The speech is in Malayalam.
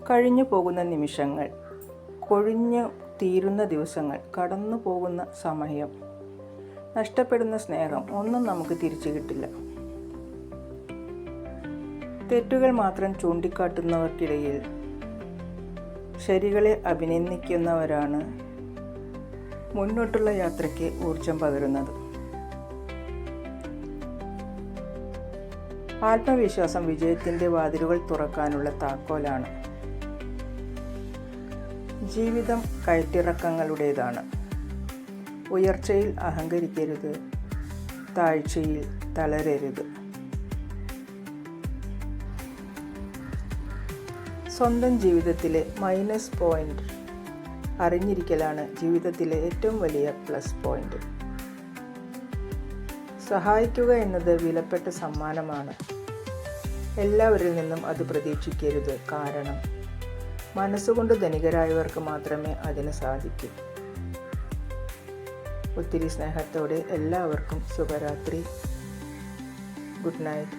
കഴിഞ്ഞു പോകുന്ന നിമിഷങ്ങൾ, കൊഴിഞ്ഞു തീരുന്ന ദിവസങ്ങൾ, കടന്നു പോകുന്ന സമയം, നഷ്ടപ്പെടുന്ന സ്നേഹം ഒന്നും നമുക്ക് തിരിച്ചു കിട്ടില്ല. തെറ്റുകൾ മാത്രം ചൂണ്ടിക്കാട്ടുന്നവർക്കിടയിൽ ശരികളെ അഭിനന്ദിക്കുന്നവരാണ് മുന്നോട്ടുള്ള യാത്രയ്ക്ക് ഊർജം പകരുന്നത്. ആത്മവിശ്വാസം വിജയത്തിൻ്റെ വാതിലുകൾ തുറക്കാനുള്ള താക്കോലാണ്. ജീവിതം കയറ്റിറക്കങ്ങളുടേതാണ്. ഉയർച്ചയിൽ അഹങ്കരിക്കരുത്, താഴ്ചയിൽ തളരരുത്. സ്വന്തം ജീവിതത്തിലെ മൈനസ് പോയിന്റ് അറിഞ്ഞിരിക്കലാണ് ജീവിതത്തിലെ ഏറ്റവും വലിയ പ്ലസ് പോയിന്റ്. സഹായിക്കുക എന്നത് വിലപ്പെട്ട സമ്മാനമാണ്. എല്ലാവരിൽ നിന്നും അത് പ്രതീക്ഷിക്കരുത്. കാരണം മനസ്സുകൊണ്ട് ധനികരായവർക്ക് മാത്രമേ അതിന് സാധിക്കൂ. ഒത്തിരി സ്നേഹത്തോടെ എല്ലാവർക്കും ശുഭരാത്രി. Good night.